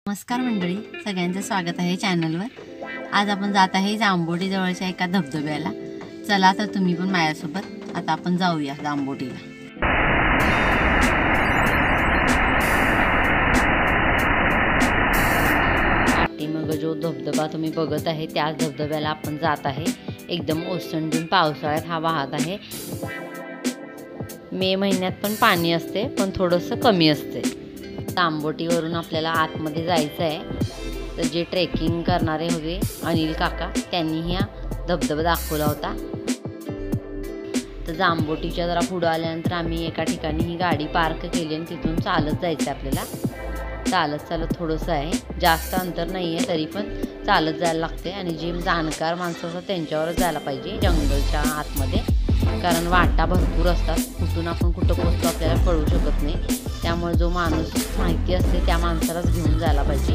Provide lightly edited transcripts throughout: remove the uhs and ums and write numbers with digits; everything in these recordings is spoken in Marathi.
नमस्कार मंडळी, सगळ्यांचं स्वागत आहे चॅनलवर। आज आपण जात आहे जांभोटी जवळच्या एका धबधब्याला। चला तर तुम्ही पण माझ्यासोबत। आता आपण जाऊया जांभोटीला। मग जो धबधबा तुम्ही बघत आहे त्याच धबधब्याला आपण जात आहे। एकदम ओसंडून पावसाळ्यात हा वाहत आहे। मे महिन्यात पण पाणी असते, पण थोडंसं कमी असते। जांभोटीवरून आपल्याला आतमध्ये जायचं आहे। तर जे ट्रेकिंग करणारे होते अनिल काका, त्यांनी हा धबधबा दाखवला होता। तर जांभोटीच्या जरा पुढे आल्यानंतर आम्ही एका ठिकाणी ही गाडी पार्क केली आणि तिथून चालत जायचं आपल्याला। चालत थोडंसं आहे, जास्त अंतर नाही आहे, तरी पण चालत जायला लागते। आणि जे जाणकार माणसं असतात त्यांच्यावरच जायला पाहिजे जंगलच्या आतमध्ये, कारण वाटा भरपूर असतात। कुठून आपण कुठं पोहोचतो आपल्याला कळू शकत नाही। त्यामुळे जो माणूस माहिती असते त्या माणसालाच घेऊन जायला पाहिजे।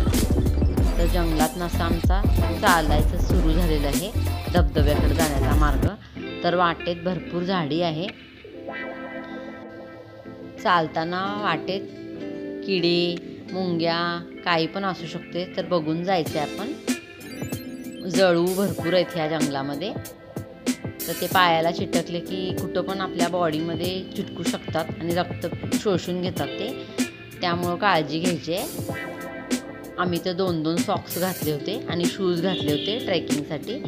तर जंगलात नसा आमचा चालायचं सुरू झालेलं आहे धबधब्याकडे जाण्याचा मार्ग। तर वाटेत भरपूर झाडी आहे। चालताना वाटेत किडे मुंग्या काही पण असू शकते, तर बघून जायचं आहे आपण। जळू भरपूर आहेत ह्या जंगलामध्ये, तर ते पायाला चिटकले की कुठं पण आपल्या बॉडीमध्ये चिटकू शकतात आणि रक्त शोषून घेतात ते, त्यामुळं काळजी घ्यायची आहे। आम्ही तर 2-2 सॉक्स घातले होते आणि शूज घातले होते ट्रेकिंगसाठी।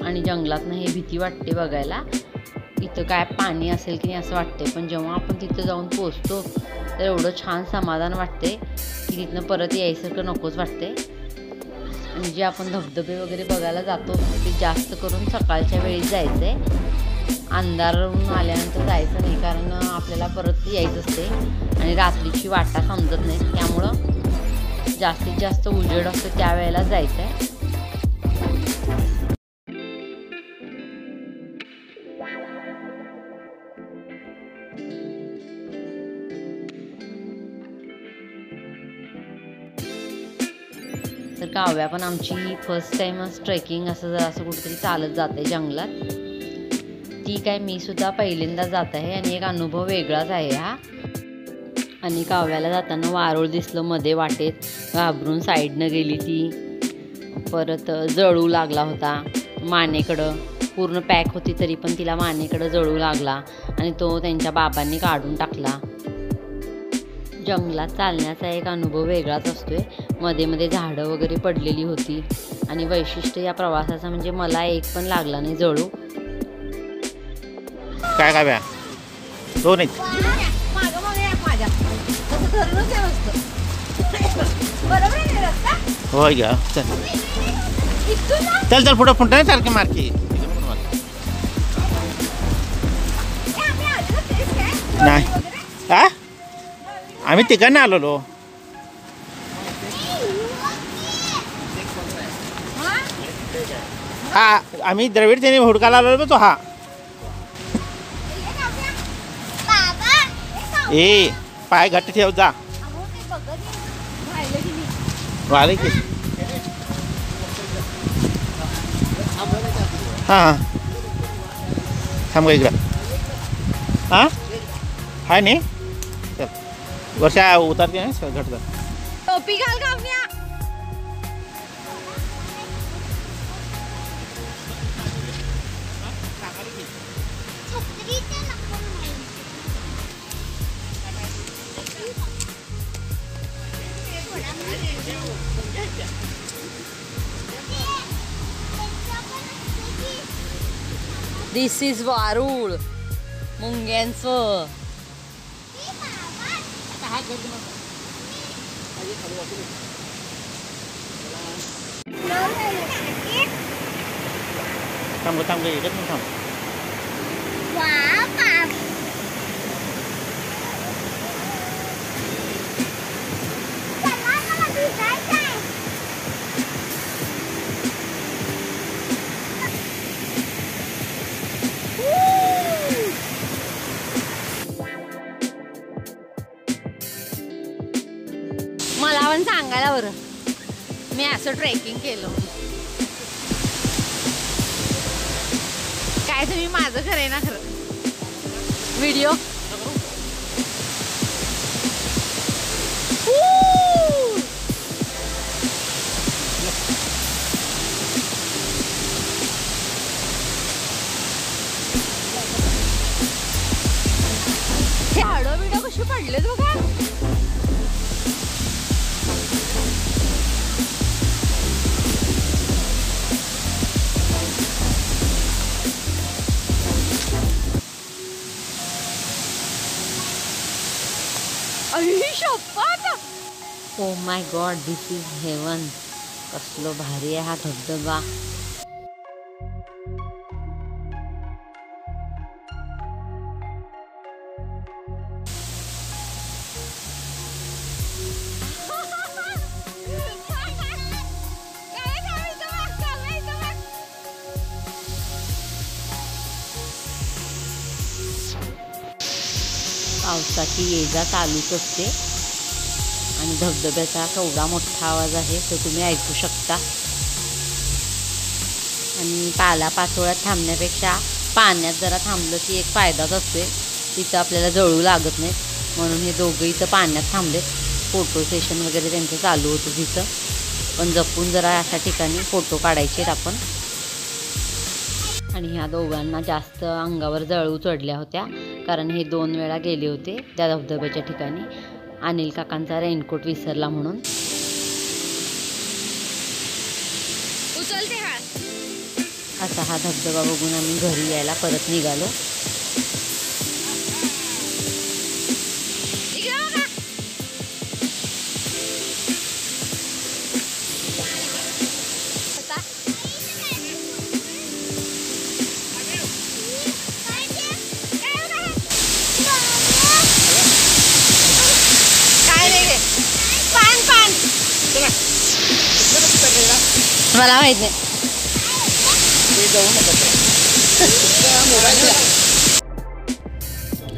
आणि जंगलातनं हे भीती वाटते बघायला, इथं काय पाणी असेल की नाही असं वाटते। पण जेव्हा आपण तिथं जाऊन पोचतो तर एवढं छान समाधान वाटते की तिथनं परत यायसारखं नकोच वाटते। आणि जे आपण धबधबे वगैरे बघायला जातो ते जास्त करून सकाळच्या वेळी जायचं आहे। अंधारून आल्यानंतर जायचं नाही, कारण आपल्याला परत यायचं असते आणि रात्रीची वाटा समजत नाही। त्यामुळं जास्तीत जास्त उजेड असतो त्यावेळेला जायचं आहे। तर काव्या पण आमची फर्स्ट टाइमच ट्रेकिंग असं कुठेतरी चालत जाते जंगलात। ती काय मी सुद्धा पहिल्यांदा जात आहे आणि एक अनुभव वेगळाच आहे हा। आणि काव्याला जाताना वारुळ दिसलं मध्ये वाटेत, घाबरून साईडनं गेली ती। परत जळू लागला होता मानेकडं, पूर्ण पॅक होती तरी पण तिला मानेकडं जळू लागला आणि तो त्यांच्या बाबांनी काढून टाकला। जंगलात चालण्याचा एक अनुभव वेगळाच असतोय। मध्ये मध्ये झाडं वगैरे पडलेली होती आणि वैशिष्ट्य या प्रवासाचं म्हणजे मला एक पण लागला नाही जळू। काय काव्या दोन आहेत होय घ्या। चल चल पुढं फुंट सारखे मारकी नाही हा, आम्ही तिकडनं आलेलो। हा आम्ही द्रविड त्याने हुडकायला आलो तो हा। ए पाय घट्ट ठेव जा वाले की। हां थांब इकडं हां हाय नाही। चल वर्षा उतरते नाही घट जा। टोपी घाल काव्या। दिस इज वारुळ मुंग्यांचं। थांब थांब एकच नाही थांब। मला पण सांगायला बरं, मी असं ट्रेकिंग केलं। काय तुम्ही माझं खरंय ना खरं व्हिडिओ झाडं बिडं कशी पडलेत बघा. Oh my God, this is heaven. कसलो भारी आहे हा धबधबा. पावसाची ये जा चालूच असते आणि धबधब्याचा केवढा मोठा आवाज आहे तो तुम्ही ऐकू शकता. आणि पाचोळ्यात थांबण्यापेक्षा पाण्यात जरा थांबलं की एक फायदाच असते, तिथं आपल्याला जळू लागत नाही. म्हणून हे दोघं इथं पाण्यात थांबलेत. फोटो सेशन वगैरे त्यांचं चालू होतं तिथं. पण जपून जरा अशा ठिकाणी फोटो काढायचे आहेत आपण. आणि ह्या दोघांना जास्त अंगावर जळू चढल्या होत्या कारण हे 2 वेळा गेले होते त्या धबधब्याच्या ठिकाणी. अनिल काकांचा रेनकोट विसरला म्हणून. असा हा धबधबा बघून आम्ही घरी यायला परत निघालो. मला माहित नाही.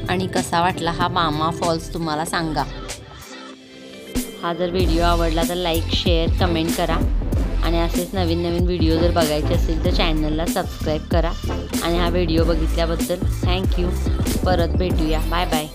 आणि कसा वाटला हा मामा फॉल्स तुम्हाला सांगा. हा जर व्हिडिओ आवडला तर लाईक शेअर कमेंट करा. आणि असेच नवीन नवीन व्हिडिओ जर बघायचे असेल तर चॅनलला सबस्क्राईब करा. आणि हा व्हिडिओ बघितल्याबद्दल थँक्यू. परत भेटूया. Bye bye.